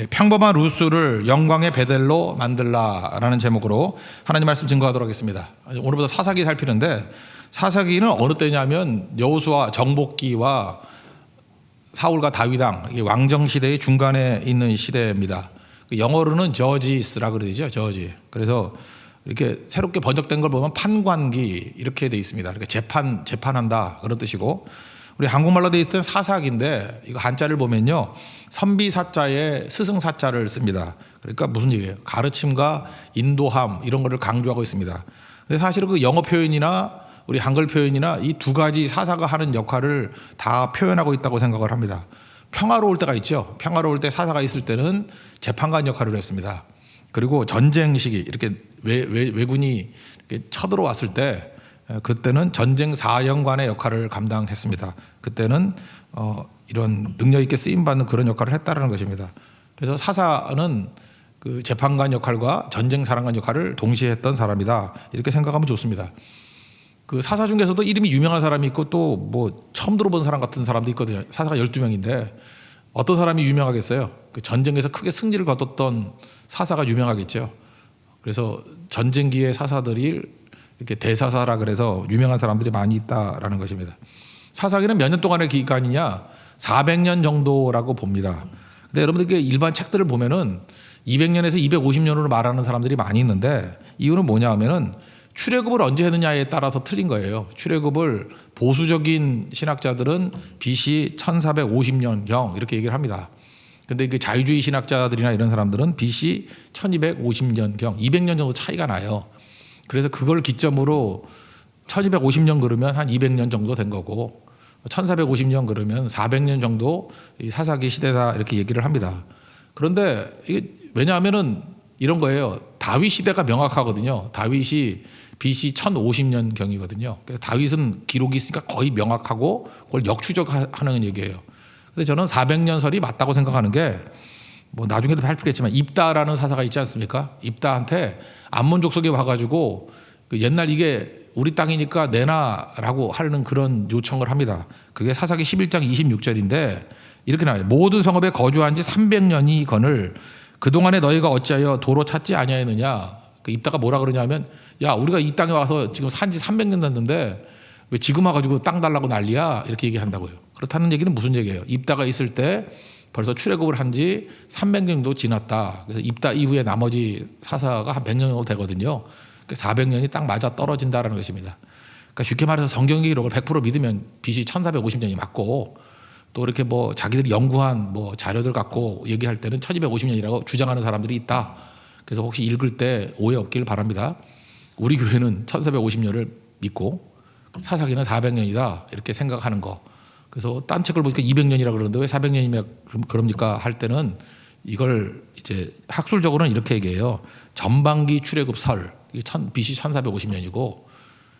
평범한 루스를 영광의 베델로 만들라라는 제목으로 하나님 말씀 증거하도록 하겠습니다. 오늘부터 사사기 살피는데, 사사기는 어느 때냐면 여호수아 정복기와 사울과 다윗 왕정 시대의 중간에 있는 시대입니다. 영어로는 저지스라고 그러죠. 저지. 그래서 이렇게 새롭게 번역된 걸 보면 판관기 이렇게 돼 있습니다. 그러니까 재판한다 그런 뜻이고, 우리 한국말로 돼 있던 사사기인데 이거 한자를 보면요, 선비사자에 스승사자를 씁니다. 그러니까 무슨 얘기예요? 가르침과 인도함 이런 거를 강조하고 있습니다. 근데 사실은 그 영어 표현이나 우리 한글 표현이나 이 두 가지 사사가 하는 역할을 다 표현하고 있다고 생각을 합니다. 평화로울 때가 있죠. 평화로울 때 사사가 있을 때는 재판관 역할을 했습니다. 그리고 전쟁 시기 이렇게 왜군이 이렇게 쳐들어왔을 때 그때는 전쟁 사령관의 역할을 감당했습니다. 그때는 이런 능력 있게 쓰임 받는 그런 역할을 했다라는 것입니다. 그래서 사사는 그 재판관 역할과 전쟁 사령관 역할을 동시에 했던 사람이다, 이렇게 생각하면 좋습니다. 그 사사 중에서도 이름이 유명한 사람이 있고 또 뭐 처음 들어본 사람 같은 사람도 있거든요. 사사가 12명인데 어떤 사람이 유명하겠어요? 그 전쟁에서 크게 승리를 거뒀던 사사가 유명하겠죠. 그래서 전쟁기의 사사들이 이렇게 대사사라 그래서 유명한 사람들이 많이 있다라는 것입니다. 사사기는 몇 년 동안의 기간이냐? 400년 정도라고 봅니다. 근데 여러분들 일반 책들을 보면은 200년에서 250년으로 말하는 사람들이 많이 있는데, 이유는 뭐냐 하면은 출애굽을 언제 했느냐에 따라서 틀린 거예요. 출애굽을 보수적인 신학자들은 BC 1450년경 이렇게 얘기를 합니다. 근데 그 자유주의 신학자들이나 이런 사람들은 BC 1250년경, 200년 정도 차이가 나요. 그래서 그걸 기점으로 1250년 그러면 한 200년 정도 된 거고, 1450년 그러면 400년 정도 이 사사기 시대다, 이렇게 얘기를 합니다. 그런데 이게 왜냐하면은 이런 거예요. 다윗 시대가 명확하거든요. 다윗이 BC 1050년경이거든요. 그래서 다윗은 기록이 있으니까 거의 명확하고 그걸 역추적하는 얘기예요. 근데 저는 400년 설이 맞다고 생각하는 게, 뭐 나중에도 발표했지만 입다라는 사사가 있지 않습니까? 입다한테 암몬 족속이 와가지고 그 옛날 이게 우리 땅이니까 내놔라고 하는 그런 요청을 합니다. 그게 사사기 11장 26절인데 이렇게 나와요. 모든 성읍에 거주한 지 300년이거늘 그동안에 너희가 어찌하여 도로 찾지 아니하였느냐. 그 입다가 뭐라 그러냐면, 야, 우리가 이 땅에 와서 지금 산 지 300년 됐는데 왜 지금 와가지고 땅 달라고 난리야, 이렇게 얘기한다고요. 그렇다는 얘기는 무슨 얘기예요? 입다가 있을 때 벌써 출애굽을 한 지 300년 정도 지났다. 그래서 입다 이후에 나머지 사사가 한 100년 정도 되거든요. 400년이 딱 맞아 떨어진다는 것입니다. 그러니까 쉽게 말해서 성경 기록을 100% 믿으면 BC 1450년이 맞고, 또 이렇게 뭐 자기들이 연구한 뭐 자료들 갖고 얘기할 때는 1250년이라고 주장하는 사람들이 있다. 그래서 혹시 읽을 때 오해 없기를 바랍니다. 우리 교회는 1450년을 믿고 사사기는 400년이다, 이렇게 생각하는 거. 그래서 딴 책을 보니까 200년이라 그러는데 왜 400년이면 그럽니까 할 때는 이걸 이제 학술적으로는 이렇게 얘기해요. 전반기 출애굽 설, BC 1450년이고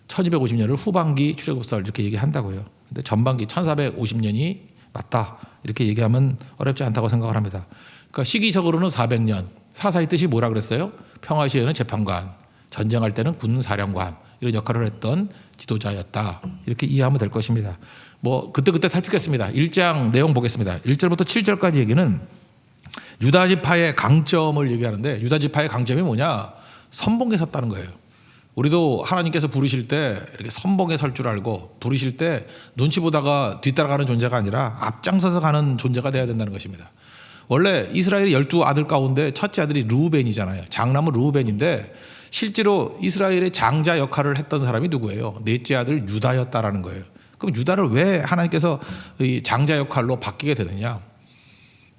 1250년을 후반기 출애굽 설, 이렇게 얘기한다고요. 근데 전반기 1450년이 맞다, 이렇게 얘기하면 어렵지 않다고 생각을 합니다. 그러니까 시기적으로는 400년, 사사의 뜻이 뭐라 그랬어요? 평화 시에는 재판관, 전쟁할 때는 군 사령관, 이런 역할을 했던 지도자였다, 이렇게 이해하면 될 것입니다. 뭐 그때 살피겠습니다. 1장 내용 보겠습니다. 1절부터 7절까지 얘기는 유다 지파의 강점을 얘기하는데, 유다 지파의 강점이 뭐냐? 선봉에 섰다는 거예요. 우리도 하나님께서 부르실 때 이렇게 선봉에 설 줄 알고, 부르실 때 눈치 보다가 뒤따라가는 존재가 아니라 앞장서서 가는 존재가 돼야 된다는 것입니다. 원래 이스라엘의 12아들 가운데 첫째 아들이 르우벤이잖아요. 장남은 르우벤인데 실제로 이스라엘의 장자 역할을 했던 사람이 누구예요? 넷째 아들 유다였다라는 거예요. 그럼 유다를 왜 하나님께서 이 장자 역할로 바뀌게 되느냐?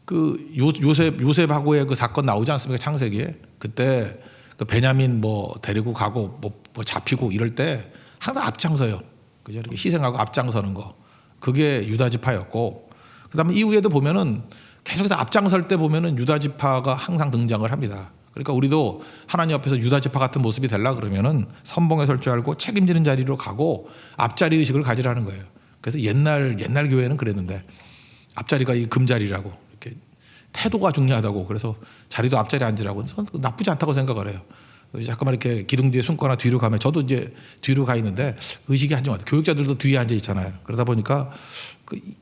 그 요셉하고의 그 사건 나오지 않습니까? 창세기에. 그때 그 베냐민 뭐 데리고 가고 뭐 잡히고 이럴 때 항상 앞장서요. 그죠? 이렇게 희생하고 앞장서는 거. 그게 유다 지파였고, 그다음에 이후에도 보면은 계속해서 앞장설 때 보면은 유다 지파가 항상 등장을 합니다. 그러니까 우리도 하나님 앞에서 유다 지파 같은 모습이 되려 그러면은 선봉에 설 줄 알고 책임지는 자리로 가고 앞자리 의식을 가지라는 거예요. 그래서 옛날 교회는 그랬는데 앞자리가 이 금자리라고, 이렇게 태도가 중요하다고, 그래서 자리도 앞자리에 앉으라고, 나쁘지 않다고 생각을 해요. 잠깐만 이렇게 기둥 뒤에 숨거나 뒤로 가면, 저도 이제 뒤로 가 있는데 의식이 한정화돼. 교육자들도 뒤에 앉아 있잖아요. 그러다 보니까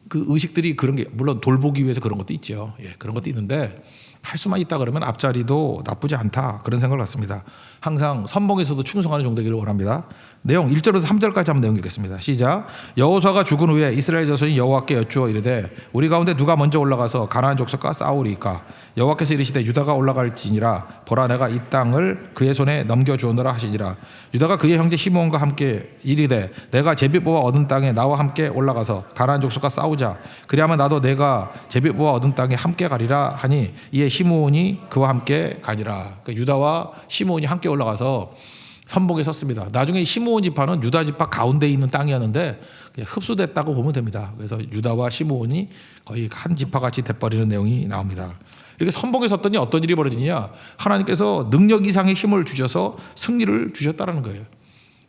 그 의식들이 그런 게 물론 돌보기 위해서 그런 것도 있죠. 예, 그런 것도 있는데 할 수만 있다 그러면 앞자리도 나쁘지 않다 그런 생각을 갖습니다. 항상 선봉에서도 충성하는 종 되기를 원합니다. 내용 1절에서 3절까지 한번 내용 읽겠습니다. 시작. 여호수아가 죽은 후에 이스라엘 자손이 여호와께 여쭈어 이르되 우리 가운데 누가 먼저 올라가서 가나안 족속과 싸우리이까. 여호와께서 이르시되 유다가 올라갈지니라. 보라 내가 이 땅을 그의 손에 넘겨주오노라 하시니라. 유다가 그의 형제 시므온과 함께 이르되 내가 제비 뽑아 얻은 땅에 나와 함께 올라가서 가나안 족속과 싸우자. 그리하면 나도 내가 제비 뽑아 얻은 땅에 함께 가리라 하니 이에 시므온이 그와 함께 가니라. 그러니까 유다와 시므온이 함께 올라가서 선봉에 섰습니다. 나중에 시므온 지파는 유다 지파 가운데 있는 땅이었는데 흡수됐다고 보면 됩니다. 그래서 유다와 시므온이 거의 한 지파 같이 돼버리는 내용이 나옵니다. 이렇게 선봉에 섰더니 어떤 일이 벌어지냐? 하나님께서 능력 이상의 힘을 주셔서 승리를 주셨다는 거예요.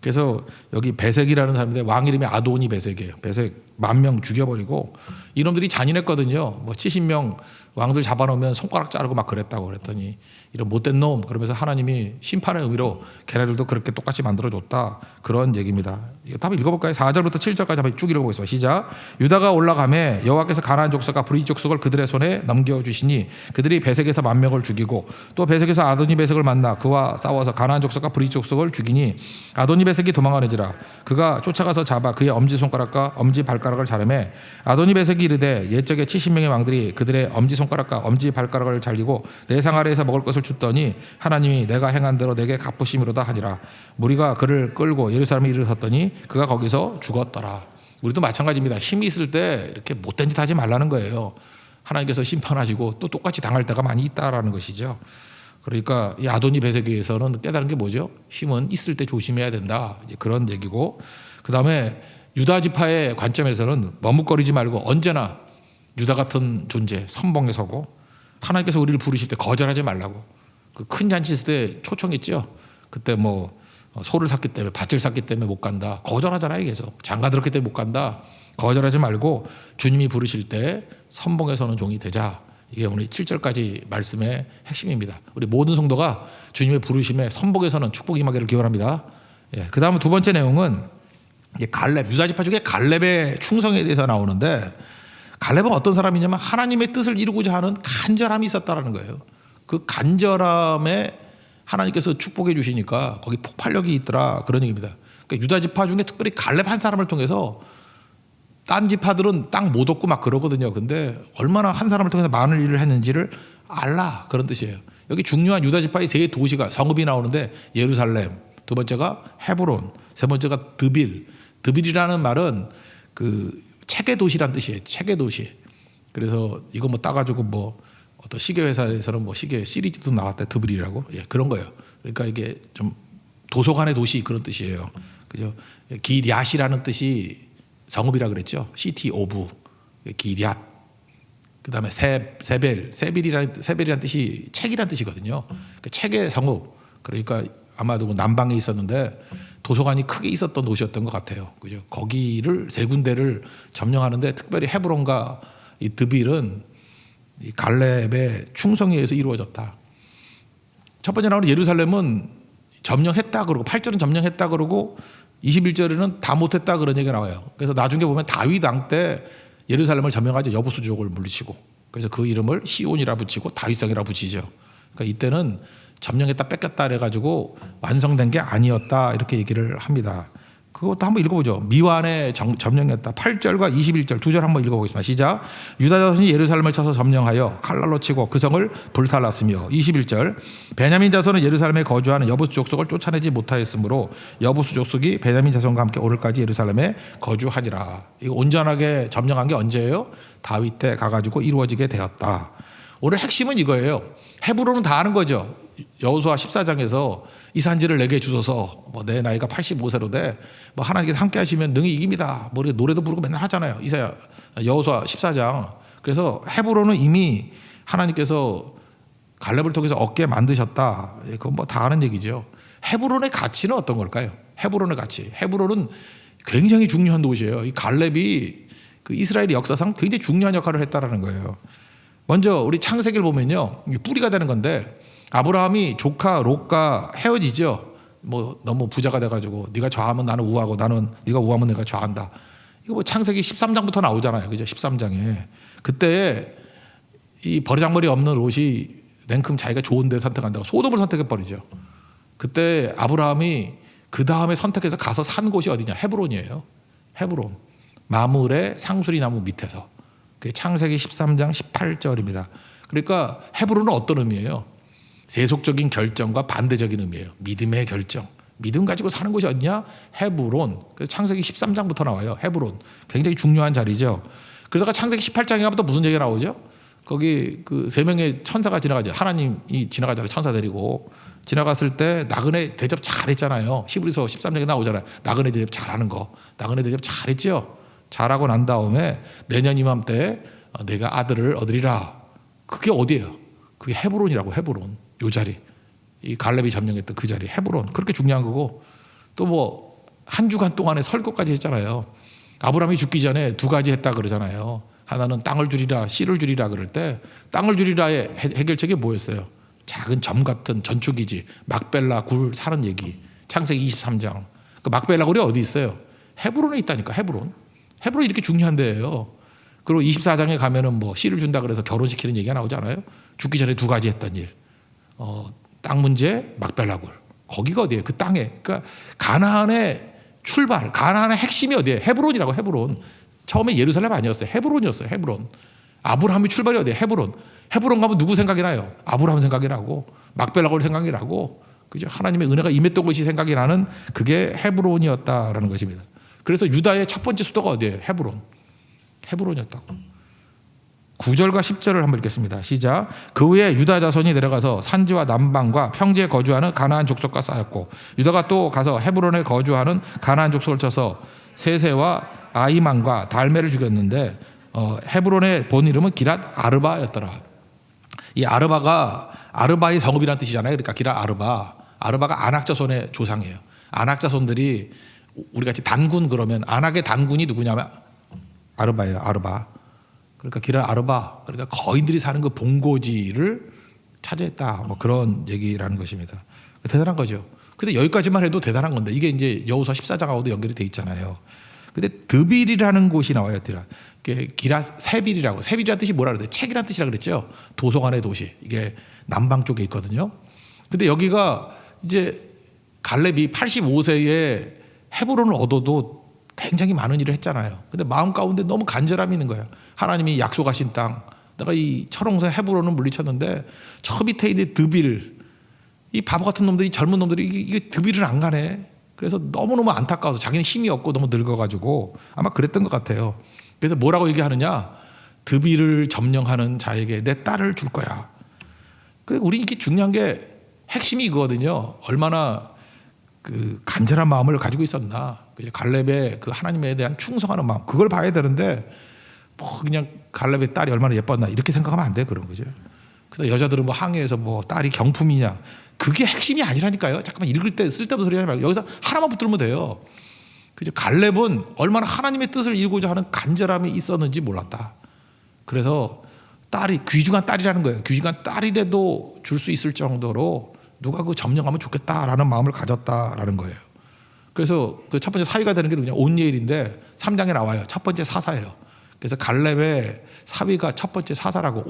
그래서 여기 베색이라는 사람인데 왕 이름이 아도니 베색이에요. 베색 10,000명 죽여버리고 이놈들이 잔인했거든요. 뭐 70명 왕들 잡아놓으면 손가락 자르고 막 그랬다고 그랬더니 이런 못된 놈 그러면서 하나님이 심판의 의미로 걔네들도 그렇게 똑같이 만들어줬다 그런 얘기입니다. 이거 한번 읽어볼까요? 4절부터 7절까지 한번 쭉 읽어보겠습니다. 시작. 유다가 올라가매 여호와께서 가나안 족속과 브리 족속을 그들의 손에 넘겨주시니 그들이 베색에서 10,000명을 죽이고 또 베색에서 아도니 베색을 만나 그와 싸워서 가나안 족속과 브리 족속을 죽이니 아도니 베색이 도망하는지라. 그가 쫓아가서 잡아 그의 엄지손가락과 엄지발가락을 자르매 아도니 베색이 이르되 옛적에 70명의 왕들이 그들의 엄지손가락과 엄지발가락을 잘리고 내 상 아래에서 먹을 것을 줬더니 하나님이 내가 행한 대로 내게 갚으심이로다 하니라. 무리가 그를 끌고 예루살렘에 이르렀더니 그가 거기서 죽었더라. 우리도 마찬가지입니다. 힘이 있을 때 이렇게 못된 짓 하지 말라는 거예요. 하나님께서 심판하시고 또 똑같이 당할 때가 많이 있다라는 것이죠. 그러니까 이 아도니 베세기에서는 깨달은 게 뭐죠? 힘은 있을 때 조심해야 된다. 그런 얘기고, 그 다음에 유다 지파의 관점에서는 머뭇거리지 말고 언제나 유다 같은 존재 선봉에 서고 하나님께서 우리를 부르실 때 거절하지 말라고. 그 큰 잔치 있을 때 초청했죠. 그때 뭐 소를 샀기 때문에 밭을 샀기 때문에 못 간다. 거절하잖아요. 계속 장가 들었기 때문에 못 간다. 거절하지 말고 주님이 부르실 때 선봉에 서는 종이 되자. 이게 오늘 7절까지 말씀의 핵심입니다. 우리 모든 성도가 주님의 부르심에 선봉에 서는 축복이 임하기를 기원합니다. 예, 그 다음 두 번째 내용은 갈렙, 유다 지파 중에 갈렙의 충성에 대해서 나오는데, 갈렙은 어떤 사람이냐면 하나님의 뜻을 이루고자 하는 간절함이 있었다라는 거예요. 그 간절함에 하나님께서 축복해 주시니까 거기 폭발력이 있더라 그런 얘기입니다. 그러니까 유다 지파 중에 특별히 갈렙 한 사람을 통해서 딴 지파들은 땅 못 얻고 막 그러거든요. 근데 얼마나 한 사람을 통해서 많은 일을 했는지를 알라 그런 뜻이에요. 여기 중요한 유다 지파의 세 도시가 성읍이 나오는데 예루살렘, 두 번째가 헤브론, 세 번째가 드빌. 드빌이라는 말은 그 체계 도시란 뜻이에요. 체계 도시. 그래서 이거 뭐 따가지고 뭐 어떤 시계 회사에서는 뭐 시계 시리즈도 나왔대 드빌이라고. 예, 그런 거예요. 그러니까 이게 좀 도서관의 도시 그런 뜻이에요. 그죠? 기리앗이라는 뜻이 성읍이라 그랬죠. 시티 오브 기리앗. 그다음에 세벨이라는 뜻이 책이란 뜻이거든요. 그 책의 성읍. 그러니까 아마도 남방에 있었는데 도서관이 크게 있었던 도시였던 것 같아요. 그죠? 거기를 세 군데를 점령하는데 특별히 헤브론과 이 드빌은 이 갈렙의 충성에 의해서 이루어졌다. 첫 번째 나오는 예루살렘은 점령했다 그러고 8절은 점령했다 그러고 21절에는 다 못했다 그런 얘기가 나와요. 그래서 나중에 보면 다윗 왕 때 예루살렘을 점령하죠. 여부수족을 물리치고. 그래서 그 이름을 시온이라 붙이고 다윗성이라 붙이죠. 그러니까 이때는 점령했다 뺏겼다 해가지고 완성된 게 아니었다 이렇게 얘기를 합니다. 그것도 한번 읽어보죠. 미완에 점령했다. 8절과 21절 두 절 한번 읽어보겠습니다. 시작. 유다 자손이 예루살렘을 쳐서 점령하여 칼날로 치고 그 성을 불살랐으며 21절 베냐민 자손은 예루살렘에 거주하는 여부수 족속을 쫓아내지 못하였으므로 여부수 족속이 베냐민 자손과 함께 오늘까지 예루살렘에 거주하니라. 이거 온전하게 점령한 게 언제예요? 다윗 때 가가지고 이루어지게 되었다. 오늘 핵심은 이거예요. 헤브론은 다 아는 거죠. 여호수아 14장에서 이 산지를 내게 주소서. 뭐 내 나이가 85세로 돼. 뭐 하나님께서 함께 하시면 능히 이깁니다. 뭐 노래도 부르고 맨날 하잖아요. 이사야 여호수아 14장. 그래서 헤브론은 이미 하나님께서 갈렙을 통해서 얻게 만드셨다. 그건 뭐 다 아는 얘기죠. 헤브론의 가치는 어떤 걸까요? 헤브론의 가치. 헤브론은 굉장히 중요한 도시예요. 이 갈렙이 그 이스라엘의 역사상 굉장히 중요한 역할을 했다라는 거예요. 먼저 우리 창세기를 보면요, 뿌리가 되는 건데 아브라함이 조카 롯과 헤어지죠. 뭐 너무 부자가 돼가지고 네가 좌하면 나는 우하고 나는 네가 우하면 내가 좌한다. 이거 뭐 창세기 13장부터 나오잖아요. 그죠? 13장에. 그때 이 버르장머리 없는 롯이 냉큼 자기가 좋은 데 선택한다고 소돔을 선택해 버리죠. 그때 아브라함이 그 다음에 선택해서 가서 산 곳이 어디냐? 헤브론이에요. 헤브론. 마물의 상수리 나무 밑에서. 그게 창세기 13장 18절입니다. 그러니까 헤브론은 어떤 의미예요? 세속적인 결정과 반대적인 의미예요. 믿음의 결정. 믿음 가지고 사는 곳이 어디냐? 헤브론. 그래서 창세기 13장부터 나와요. 헤브론. 굉장히 중요한 자리죠. 그러다가 창세기 18장에 가면 또 무슨 얘기가 나오죠? 거기 그 세 명의 천사가 지나가죠. 하나님이 지나가잖아요. 천사 데리고. 지나갔을 때 나그네 대접 잘했잖아요. 히브리서 13장에 나오잖아요. 나그네 대접 잘하는 거. 나그네 대접 잘했죠. 잘하고 난 다음에 내년 이맘때 내가 아들을 얻으리라. 그게 어디예요? 그게 헤브론이라고. 헤브론. 요 자리. 이 갈렙이 점령했던 그 자리. 헤브론. 그렇게 중요한 거고 또 뭐 한 주간 동안에 설교까지 했잖아요. 아브라함이 죽기 전에 두 가지 했다 그러잖아요. 하나는 땅을 주리라 씨를 주리라 그럴 때 땅을 주리라의 해결책이 뭐였어요? 작은 점 같은 전초기지 막벨라 굴 사는 얘기. 창세기 23장. 그 막벨라 굴이 어디 있어요? 헤브론에 있다니까. 헤브론이 이렇게 중요한 데예요. 그리고 24장에 가면은 뭐 씨를 준다 그래서 결혼시키는 얘기가 나오잖아요. 죽기 전에 두 가지 했던 일. 땅 문제, 막벨라 굴. 거기가 어디예요? 그 땅에. 그러니까 가나안의 출발, 가나안의 핵심이 어디예요? 헤브론이라고. 헤브론. 처음에 예루살렘 아니었어요. 헤브론이었어요. 헤브론. 아브라함의 출발이 어디예요? 헤브론. 헤브론 가면 누구 생각이 나요? 아브라함 생각이 나고 막벨라 굴 생각이 나고 그죠? 하나님의 은혜가 임했던 것이 생각이 나는 그게 헤브론이었다라는 것입니다. 그래서 유다의 첫 번째 수도가 어디예요? 헤브론이었다고. 9절과 10절을 한번 읽겠습니다. 시작. 그 후에 유다 자손이 내려가서 산지와 남방과 평지에 거주하는 가나안 족속과 싸웠고 유다가 또 가서 헤브론에 거주하는 가나안 족속을 쳐서 세세와 아이만과 달메를 죽였는데 헤브론의 본 이름은 기랏 아르바였더라. 이 아르바의 성읍이라는 뜻이잖아요. 그러니까 기랏 아르바가 아낙 자손의 조상이에요. 아낙 자손들이 우리 같이 단군 그러면 아낙의 단군이 누구냐면 아르바예요. 아르바. 그러니까 기랏 아르바. 그러니까 거인들이 사는 그 본고지를 차지했다. 뭐 그런 얘기라는 것입니다. 대단한 거죠. 근데 여기까지만 해도 대단한 건데 이게 이제 여호수아 14장하고도 연결이 돼 있잖아요. 근데 드빌이라는 곳이 나와요. 기랏 세빌이라고. 세빌이라는 뜻이 뭐라 그랬어요? 책이라는 뜻이라 그랬죠. 도성안의 도시. 이게 남방 쪽에 있거든요. 근데 여기가 이제 갈렙이 85세에 헤브론을 얻어도 굉장히 많은 일을 했잖아요. 근데 마음 가운데 너무 간절함이 있는 거예요. 하나님이 약속하신 땅. 내가 이 철옹사 헤브론을 물리쳤는데 저 밑에 있는 드빌. 이 바보 같은 놈들이 젊은 놈들이 이게 드빌을 안 가네. 그래서 너무너무 안타까워서 자기는 힘이 없고 너무 늙어가지고 아마 그랬던 것 같아요. 그래서 뭐라고 얘기하느냐? 드빌을 점령하는 자에게 내 딸을 줄 거야. 우리 이게 중요한 게 핵심이 이거거든요. 얼마나 그 간절한 마음을 가지고 있었나. 갈렙의 그 하나님에 대한 충성하는 마음. 그걸 봐야 되는데 뭐 그냥 갈렙의 딸이 얼마나 예뻤나 이렇게 생각하면 안 돼요. 그런 거죠. 그래서 여자들은 뭐 항해에서 뭐 딸이 경품이냐. 그게 핵심이 아니라니까요. 잠깐만 읽을 때 쓸데없는 소리 하지 말고 여기서 하나만 붙들면 돼요. 그죠? 갈렙은 얼마나 하나님의 뜻을 이루고자 하는 간절함이 있었는지 몰랐다. 그래서 딸이 귀중한 딸이라는 거예요. 귀중한 딸이라도 줄 수 있을 정도로 누가 그 점령하면 좋겠다라는 마음을 가졌다라는 거예요. 그래서 그 첫 번째 사위가 되는 게 그냥 온니엘인데 3장에 나와요. 첫 번째 사사예요. 그래서 갈렙의 사위가 첫 번째 사사라고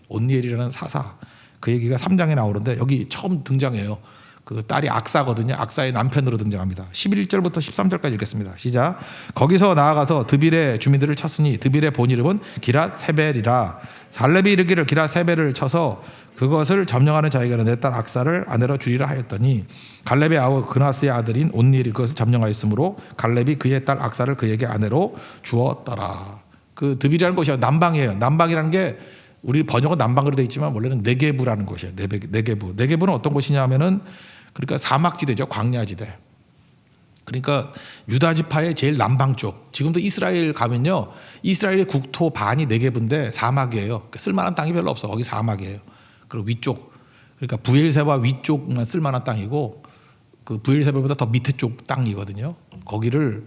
온니엘이라는 사사. 그 얘기가 3장에 나오는데 여기 처음 등장해요. 그 딸이 악사거든요. 악사의 남편으로 등장합니다. 11절부터 13절까지 읽겠습니다. 시작. 거기서 나아가서 드빌의 주민들을 쳤으니 드빌의 본 이름은 기랏 세벨이라. 갈렙이 이르기를 기랏 세벨을 쳐서 그것을 점령하는 자에게는 내 딸 악사를 아내로 주리라 하였더니 갈렙의 아우 그나스의 아들인 온니엘이 그것을 점령하였으므로 갈렙이 그의 딸 악사를 그에게 아내로 주었더라. 그 드빌이라는 곳이 남방이에요. 남방이라는 게 우리 번역은 남방으로 되어 있지만 원래는 네게부라는 곳이에요. 네게부. 네게부는 어떤 곳이냐면은 그러니까 사막지대죠. 광야지대. 그러니까 유다 지파의 제일 남방 쪽. 지금도 이스라엘 가면요. 이스라엘의 국토 반이 네게부인데 사막이에요. 그러니까 쓸만한 땅이 별로 없어. 거기 사막이에요. 그리고 위쪽. 그러니까 부엘세바 위쪽만 쓸만한 땅이고 그 부엘세바보다 더 밑에 쪽 땅이거든요. 거기를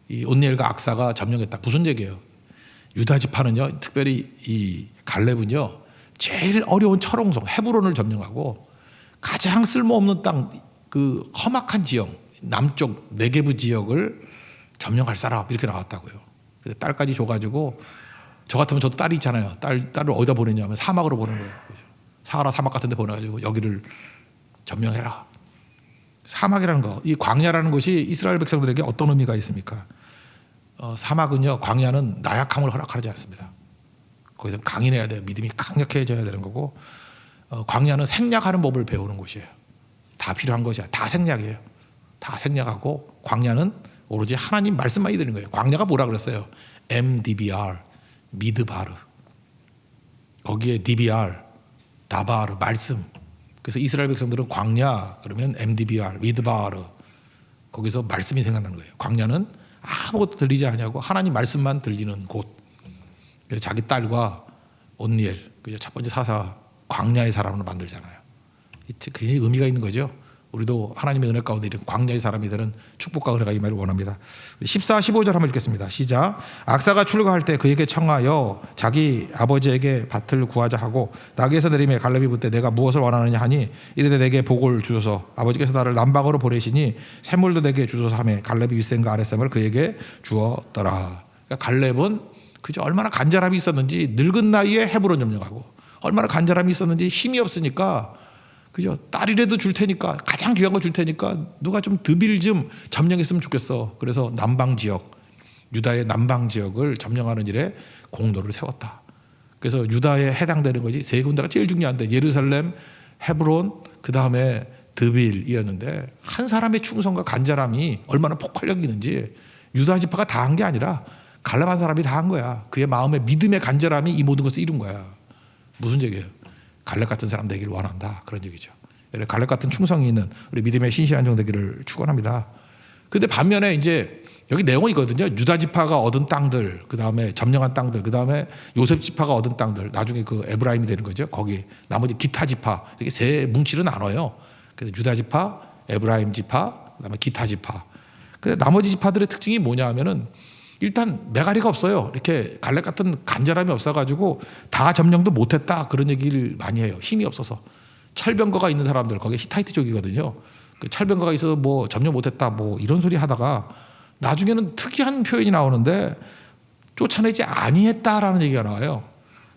이 온니엘과 악사가 점령했다. 무슨 얘기예요? 유다 지파는요. 특별히 이 갈렙은요. 제일 어려운 철옹성 헤브론을 점령하고 가장 쓸모없는 땅 그 험악한 지역 남쪽 네게부 지역을 점령할 사람 이렇게 나왔다고요. 그래서 딸까지 줘가지고 저 같으면 저도 딸이 있잖아요. 딸을 어디다 보내냐면 사막으로 보내는 거예요. 사하라 사막 같은 데 보내가지고 여기를 점령해라. 사막이라는 거, 이 광야라는 것이 이스라엘 백성들에게 어떤 의미가 있습니까? 사막은요, 광야는 나약함을 허락하지 않습니다. 거기서 강인해야 돼요. 믿음이 강력해져야 되는 거고, 광야는 생략하는 법을 배우는 곳이에요. 다 필요한 것이야. 다 생략이에요. 다 생략하고 광야는 오로지 하나님 말씀만 있는 거예요. 광야가 뭐라 그랬어요? MDBR, 미드바르. 거기에 DBR, 다바르, 말씀. 그래서 이스라엘 백성들은 광야 그러면 MDBR, 미드바르. 거기서 말씀이 생각나는 거예요. 광야는 아무것도 들리지 않냐고 하나님 말씀만 들리는 곳. 그래서 자기 딸과 온니엘, 첫 번째 사사 광야의 사람을 만들잖아요. 굉장히 의미가 있는 거죠. 우리도 하나님의 은혜 가운데 이런 광야의 사람이 되는 축복과 은혜가 임하기를 원합니다. 14, 15절 한번 읽겠습니다. 시작. 악사가 출가할 때 그에게 청하여 자기 아버지에게 밭을 구하자 하고 나귀에서 내리매 갈렙이 묻되 내가 무엇을 원하느냐 하니 이르되 내게 복을 주소서. 아버지께서 나를 남방으로 보내시니 샘물도 내게 주소서 하매 갈렙이 윗샘과 아랫샘을 그에게 주었더라. 그러니까 갈렙은 그저 얼마나 간절함이 있었는지 늙은 나이에 헤브론 점령하고 얼마나 간절함이 있었는지 힘이 없으니까 그죠? 딸이라도 줄 테니까 가장 귀한 거 줄 테니까 누가 좀 드빌 좀 점령했으면 좋겠어. 그래서 남방 지역, 유다의 남방 지역을 점령하는 일에 공로를 세웠다. 그래서 유다에 해당되는 것이 세 군데가 제일 중요한데 예루살렘, 헤브론, 그 다음에 드빌이었는데 한 사람의 충성과 간절함이 얼마나 폭발력이 있는지 유다 지파가 다 한 게 아니라 갈렙 한 사람이 다 한 거야. 그의 마음의 믿음의 간절함이 이 모든 것을 이룬 거야. 무슨 얘기예요? 갈렙 같은 사람 되기를 원한다. 그런 얘기죠. 갈렙 같은 충성이 있는 우리 믿음의 신실한 종 되기를 축원합니다. 근데 반면에 이제 여기 내용이 있거든요. 유다 지파가 얻은 땅들, 그 다음에 점령한 땅들, 그 다음에 요셉 지파가 얻은 땅들, 나중에 그 에브라임이 되는 거죠. 거기 나머지 기타 지파 이렇게 세 뭉치로 나눠요. 그래서 유다 지파, 에브라임 지파, 그 다음에 기타 지파. 근데 나머지 지파들의 특징이 뭐냐 하면은 일단 메가리가 없어요. 이렇게 갈렙 같은 간절함이 없어가지고 다 점령도 못했다 그런 얘기를 많이 해요. 힘이 없어서 철병거가 있는 사람들 거기 히타이트 쪽이거든요. 그 철병거가 있어서 뭐 점령 못했다 뭐 이런 소리 하다가 나중에는 특이한 표현이 나오는데 쫓아내지 아니했다라는 얘기가 나와요.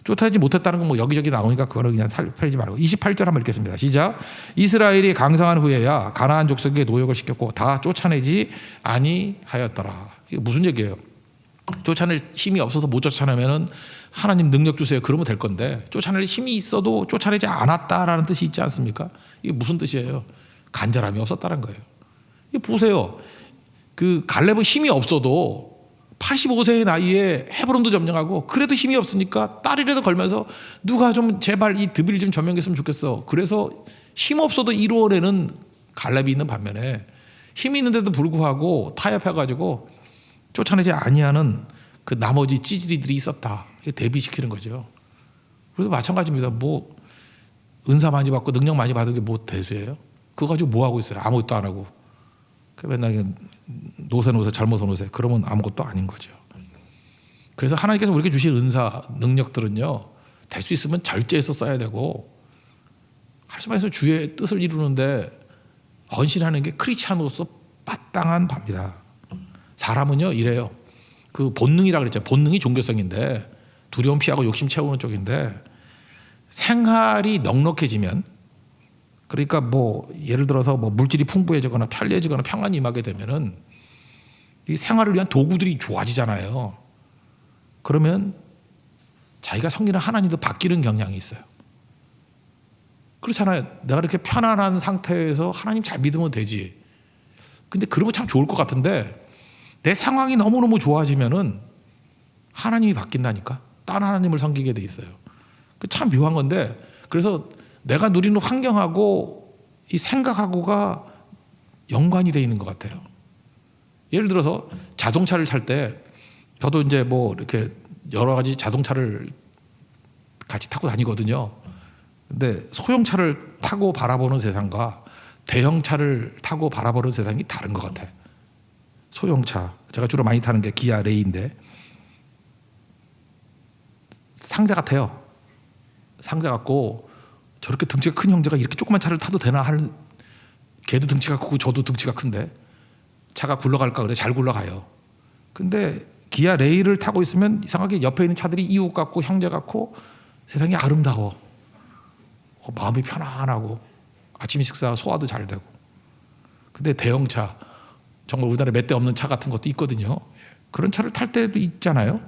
쫓아내지 못했다는 건 뭐 여기저기 나오니까 그거는 그냥 살펴지 말고 28절 한번 읽겠습니다. 시작. 이스라엘이 강성한 후에야 가나안 족속에게 노역을 시켰고 다 쫓아내지 아니하였더라. 이게 무슨 얘기예요? 쫓아낼 힘이 없어서 못 쫓아내면은 하나님 능력 주세요. 그러면 될 건데 쫓아낼 힘이 있어도 쫓아내지 않았다라는 뜻이 있지 않습니까? 이게 무슨 뜻이에요? 간절함이 없었다는 거예요. 이게 보세요. 그 갈렙은 힘이 없어도 85세의 나이에 헤브론도 점령하고 그래도 힘이 없으니까 딸이라도 걸면서 누가 좀 제발 이 드빌 좀 점령했으면 좋겠어. 그래서 힘 없어도 이루어내는 갈렙이 있는 반면에 힘이 있는데도 불구하고 타협해가지고 쫓아내지 아니하는 그 나머지 찌질이들이 있었다. 대비시키는 거죠. 그래도 마찬가지입니다. 뭐 은사 많이 받고 능력 많이 받은 게 뭐 대수예요? 그거 가지고 뭐 하고 있어요? 아무것도 안 하고. 맨날 노세 잘못 노세 그러면 아무것도 아닌 거죠. 그래서 하나님께서 우리에게 주신 은사 능력들은요 될 수 있으면 절제해서 써야 되고 할 수만 있어 주의 뜻을 이루는데 헌신하는 게 크리스찬으로서 마땅한 바입니다. 사람은요 이래요. 그 본능이라 그랬죠. 본능이 종교성인데 두려움 피하고 욕심 채우는 쪽인데 생활이 넉넉해지면 그러니까 뭐 예를 들어서 뭐 물질이 풍부해지거나 편리해지거나 평안이 임하게 되면은 이 생활을 위한 도구들이 좋아지잖아요. 그러면 자기가 섬기는 하나님도 바뀌는 경향이 있어요. 그렇잖아요. 내가 이렇게 편안한 상태에서 하나님 잘 믿으면 되지. 근데 그러면 참 좋을 것 같은데 내 상황이 너무너무 좋아지면은 하나님이 바뀐다니까. 딴 하나님을 섬기게 돼 있어요. 그 참 묘한 건데 그래서 내가 누리는 환경하고 이 생각하고가 연관이 돼 있는 것 같아요. 예를 들어서 자동차를 살 때 저도 이제 뭐 이렇게 여러 가지 자동차를 같이 타고 다니거든요. 근데 소형차를 타고 바라보는 세상과 대형차를 타고 바라보는 세상이 다른 것 같아요. 소형차 제가 주로 많이 타는 게 기아 레이인데 상자 같아요. 상자 같고 저렇게 등치가 큰 형제가 이렇게 조그만 차를 타도 되나 하는 걔도 등치가 크고 저도 등치가 큰데 차가 굴러갈까 그래 잘 굴러가요. 근데 기아 레일을 타고 있으면 이상하게 옆에 있는 차들이 이웃 같고 형제 같고 세상이 아름다워. 마음이 편안하고 아침 식사 소화도 잘 되고. 근데 대형차, 정말 우리나라에 몇 대 없는 차 같은 것도 있거든요. 그런 차를 탈 때도 있잖아요.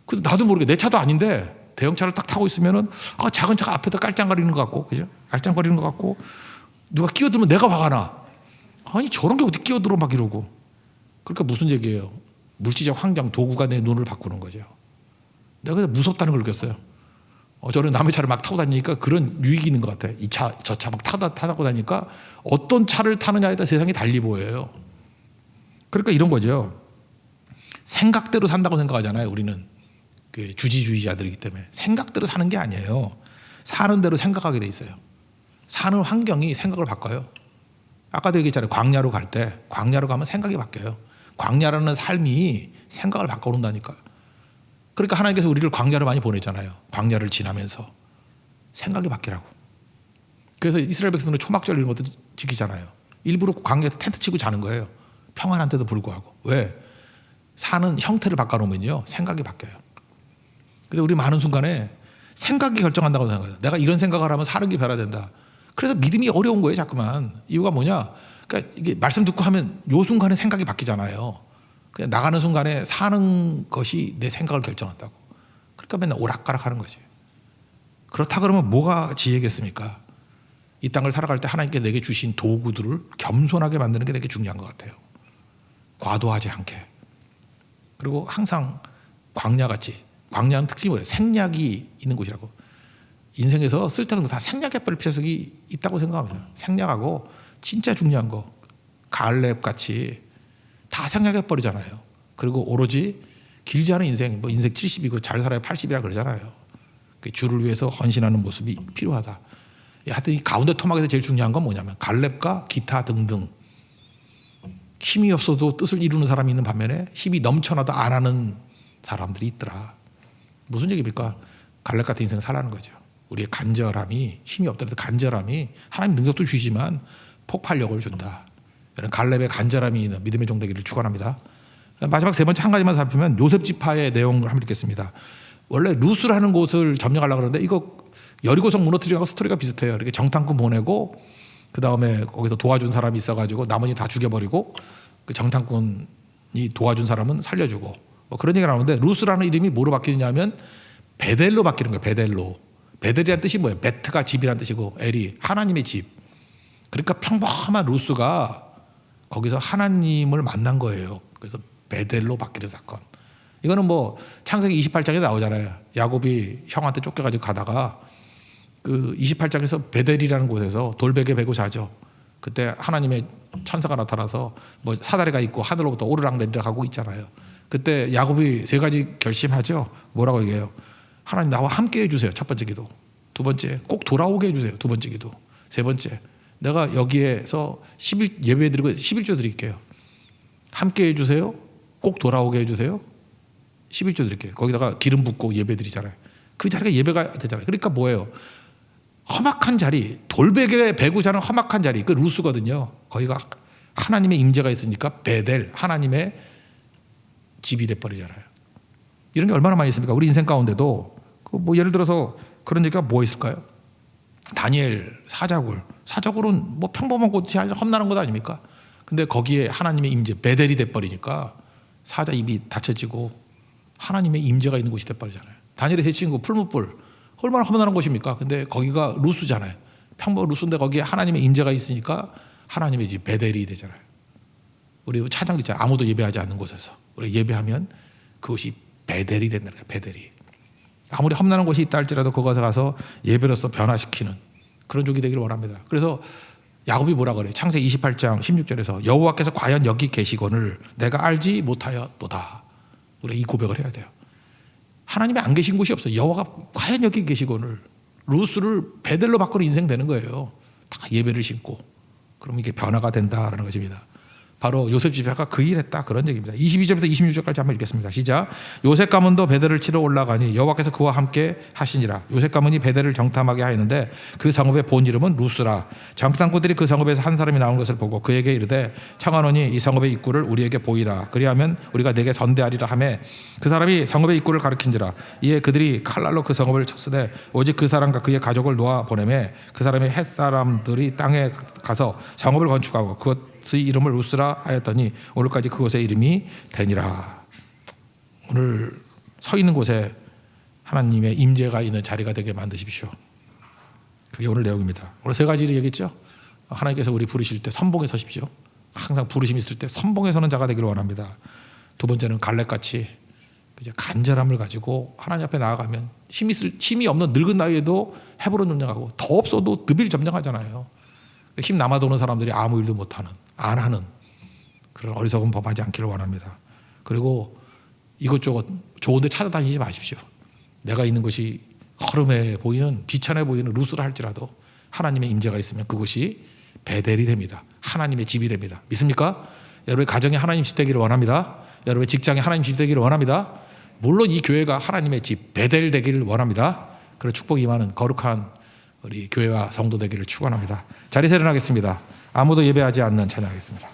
근데 나도 모르게 내 차도 아닌데 대형차를 딱 타고 있으면은 작은 차가 앞에다 깔짱거리는 것 같고, 그죠? 깔짱거리는 것 같고, 누가 끼어들면 내가 화가 나. 아니 저런 게 어디 끼어들어 막 이러고. 그러니까 무슨 얘기예요? 물질적 환경 도구가 내 눈을 바꾸는 거죠. 내가 그냥 무섭다는 걸 느꼈어요. 저는 남의 차를 막 타고 다니니까 그런 유익이 있는 것 같아요. 이 차, 저 차 막 타고 다니니까 어떤 차를 타느냐에 따라 세상이 달리 보여요. 그러니까 이런 거죠. 생각대로 산다고 생각하잖아요. 우리는 그 주지주의자들이기 때문에 생각대로 사는 게 아니에요. 사는 대로 생각하게 돼 있어요. 사는 환경이 생각을 바꿔요. 아까도 얘기했잖아요. 광야로 갈 때 광야로 가면 생각이 바뀌어요. 광야라는 삶이 생각을 바꿔놓는다니까. 그러니까 하나님께서 우리를 광야로 많이 보내잖아요. 광야를 지나면서 생각이 바뀌라고. 그래서 이스라엘 백성들은 초막절 이런 것도 지키잖아요. 일부러 광야에서 텐트 치고 자는 거예요. 평안한데도 불구하고. 왜? 사는 형태를 바꿔놓으면요 생각이 바뀌어요. 그래서 우리 많은 순간에 생각이 결정한다고 생각해요. 내가 이런 생각을 하면 사는 게 변화된다. 그래서 믿음이 어려운 거예요 자꾸만. 이유가 뭐냐? 그러니까 이게 말씀 듣고 하면 요 순간에 생각이 바뀌잖아요. 그냥 나가는 순간에 사는 것이 내 생각을 결정한다고. 그러니까 맨날 오락가락 하는 거지. 그렇다 그러면 뭐가 지혜겠습니까? 이 땅을 살아갈 때 하나님께 내게 주신 도구들을 겸손하게 만드는 게 되게 중요한 것 같아요. 과도하지 않게. 그리고 항상 광야같이. 광야는 특징이 뭐예요? 생략이 있는 곳이라고. 인생에서 쓸데없는 거 다 생략해버릴 필요성이 있다고 생각합니다. 생략하고 진짜 중요한 거 갈렙같이 다 생략해버리잖아요. 그리고 오로지 길지 않은 인생, 뭐 인생 70이고 잘 살아야 80이라 그러잖아요. 주를 위해서 헌신하는 모습이 필요하다. 하여튼 이 가운데 토막에서 제일 중요한 건 뭐냐면 갈렙과 기타 등등 힘이 없어도 뜻을 이루는 사람이 있는 반면에 힘이 넘쳐나도 안 하는 사람들이 있더라. 무슨 얘기입니까? 갈렙 같은 인생을 살라는 거죠. 우리의 간절함이 힘이 없더라도 간절함이 하나님 능력도 주시지만 폭발력을 준다. 이런 갈렙의 간절함이 있는 믿음의 종 되기를 축원합니다. 마지막 세 번째 한 가지만 살피면 요셉 지파의 내용을 한번 읽겠습니다. 원래 루스라는 곳을 점령하려고 그러는데 이거 여리고성 무너뜨리고 스토리가 비슷해요. 이렇게 정탐꾼 보내고 그 다음에 거기서 도와준 사람이 있어가지고 나머지 다 죽여버리고 그 정탐꾼이 도와준 사람은 살려주고 뭐 그런 얘기가 나오는데 루스라는 이름이 뭐로 바뀌느냐면 베델로 바뀌는 거예요. 베델로. 베델이란 뜻이 뭐예요? 베트가 집이란 뜻이고 엘이 하나님의 집. 그러니까 평범한 루스가 거기서 하나님을 만난 거예요. 그래서 베델로 바뀌는 사건. 이거는 뭐 창세기 28장에 나오잖아요. 야곱이 형한테 쫓겨가지고 가다가 그 28장에서 베델이라는 곳에서 돌베개 베고 자죠. 그때 하나님의 천사가 나타나서 뭐 사다리가 있고 하늘로부터 오르락 내리락 하고 있잖아요. 그때 야곱이 세 가지 결심하죠. 뭐라고 얘기해요? 하나님 나와 함께 해주세요. 첫 번째 기도. 두 번째 꼭 돌아오게 해주세요. 두 번째 기도. 세 번째 내가 여기에서 예배 드리고 11조 드릴게요. 함께 해주세요. 꼭 돌아오게 해주세요. 11조 드릴게요. 거기다가 기름 붓고 예배 드리잖아요. 그 자리가 예배가 되잖아요. 그러니까 뭐예요? 험악한 자리, 돌베개 베고 자는 험악한 자리, 그 루스거든요. 거기가 하나님의 임재가 있으니까 베델, 하나님의 집이 돼버리잖아요. 이런 게 얼마나 많이 있습니까? 우리 인생 가운데도 뭐 예를 들어서 그런 얘기가 뭐 있을까요? 다니엘 사자굴은 뭐 평범한 곳이 아니라 험난한 것 아닙니까? 근데 거기에 하나님의 임재, 베델이 돼버리니까 사자 입이 닫혀지고 하나님의 임재가 있는 곳이 돼버리잖아요. 다니엘의 세 친구 풀무불 얼마나 험난한 곳입니까? 근데 거기가 루스잖아요. 평범한 루스인데 거기에 하나님의 임재가 있으니까 하나님의 집 베델이 되잖아요. 우리 찬양도 있잖아요. 아무도 예배하지 않는 곳에서 우리 예배하면 그곳이 베델이 된다는 거예요. 베델이. 아무리 험난한 곳이 있다 할지라도 그곳에 가서 예배로서 변화시키는 그런 종이 되기를 원합니다. 그래서 야곱이 뭐라 그래요? 창세기 28장 16절에서 여호와께서 과연 여기 계시거늘 내가 알지 못하였도다. 우리가 이 고백을 해야 돼요. 하나님이 안 계신 곳이 없어요. 여호와가 과연 여기 계시거늘. 루스를 베델로 바꾸는 인생 되는 거예요. 다 예배를 신고. 그럼 이게 변화가 된다라는 것입니다. 바로 요셉 집사가 그 일했다 그런 얘기입니다. 22절부터 26절까지 한번 읽겠습니다. 시작. 요셉 가문도 베델을 치러 올라가니 여호와께서 그와 함께 하시니라. 요셉 가문이 베델을 정탐하게 하였는데 그 성읍의 본 이름은 루스라. 정탐꾼들이 그 성읍에서 한 사람이 나온 것을 보고 그에게 이르되 청하노니 이 성읍의 입구를 우리에게 보이라. 그리하면 우리가 내게 선대하리라 하매 그 사람이 성읍의 입구를 가리킨지라. 이에 그들이 칼날로 그 성읍을 쳤으되 오직 그 사람과 그의 가족을 놓아 보내매 그 사람의 햇사람들이 땅에 가서 성읍을 건축하고 그것의 이름을 루스라 하였더니 오늘까지 그곳의 이름이 되니라. 오늘 서 있는 곳에 하나님의 임재가 있는 자리가 되게 만드십시오. 그게 오늘 내용입니다. 오늘 세 가지를 얘기했죠. 하나님께서 우리 부르실 때 선봉에 서십시오. 항상 부르심이 있을 때 선봉에 서는 자가 되기를 원합니다. 두 번째는 갈렙같이 간절함을 가지고 하나님 앞에 나아가면 힘이 없는 늙은 나이에도 헤브론 점령하고 더 없어도 드빌 점령하잖아요. 힘 남아도는 사람들이 아무 일도 못하는, 안 하는 그런 어리석은 범하지 않기를 원합니다. 그리고 이것저것 좋은 데 찾아다니지 마십시오. 내가 있는 곳이 허름해 보이는, 비천해 보이는 루스라 할지라도 하나님의 임재가 있으면 그곳이 베델이 됩니다. 하나님의 집이 됩니다. 믿습니까? 여러분의 가정에 하나님 집 되기를 원합니다. 여러분의 직장에 하나님 집 되기를 원합니다. 물론 이 교회가 하나님의 집 베델 되기를 원합니다. 그런 축복이 임하는 거룩한 우리 교회와 성도 되기를 축원합니다. 자리에서 일어나겠습니다. 아무도 예배하지 않는 찬양하겠습니다.